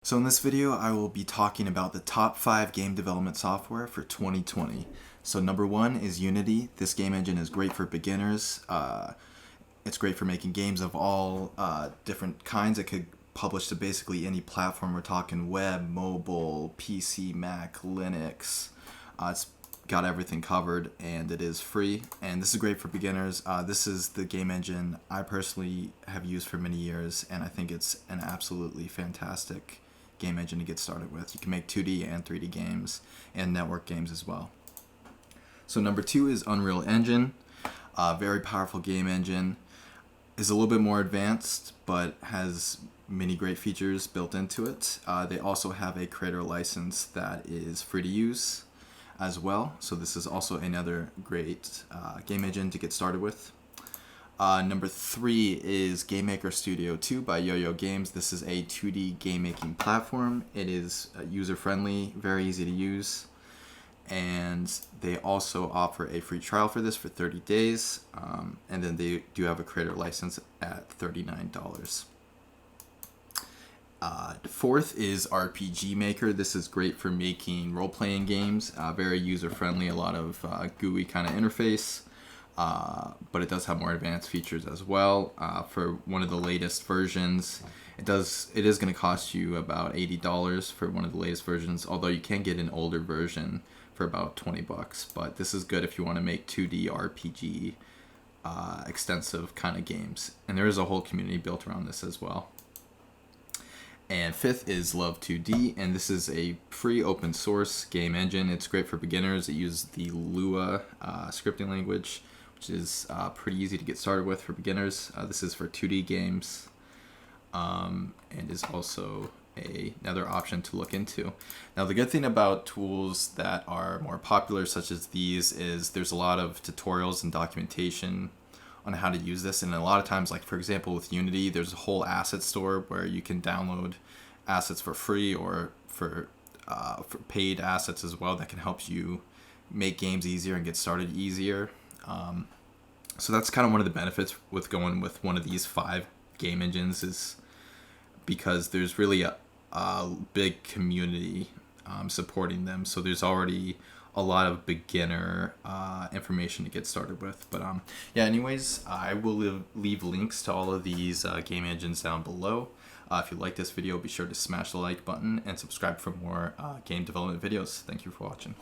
So in this video, I will be talking about the top 5 game development software for 2020. So number 1 is Unity. This game engine is great for beginners. It's great for making games of all different kinds. It could publish to basically any platform. We're talking web, mobile, PC, Mac, Linux. It's got everything covered, and it is free, and this is great for beginners. This is the game engine I personally have used for many years, and I think it's an absolutely fantastic game engine to get started with. You can make 2D and 3D games and network games as well. So number 2 is Unreal Engine. Very powerful game engine. Is a little bit more advanced, but has many great features built into it. They also have a creator license that is free to use as well. So this is also another great game engine to get started with. Number 3 is Game Maker Studio 2 by Yo-Yo Games. This is a 2D game making platform. It is user-friendly, very easy to use, and they also offer a free trial for this for 30 days, and then they do have a creator license at $39. Fourth is RPG Maker. This is great for making role-playing games, very user-friendly, a lot of GUI kind of interface. But it does have more advanced features as well. For one of the latest versions, it is going to cost you about $80 for one of the latest versions, although you can get an older version for about $20. But this is good if you want to make 2D RPG extensive kind of games. And there is a whole community built around this as well. And fifth is Love 2D, and this is a free open source game engine. It's great for beginners. It uses the Lua scripting language, which is pretty easy to get started with for beginners. This is for 2D games, and is also another option to look into. Now, the good thing about tools that are more popular, such as these, is there's a lot of tutorials and documentation on how to use this, and a lot of times, like for example with Unity, there's a whole asset store where you can download assets for free or for paid assets as well that can help you make games easier and get started easier. So that's kind of one of the benefits with going with one of these 5 game engines, is because there's really a big community supporting them. So there's already a lot of beginner information to get started with. But yeah, anyways, I will leave links to all of these game engines down below. If you like this video, be sure to smash the like button and subscribe for more game development videos. Thank you for watching.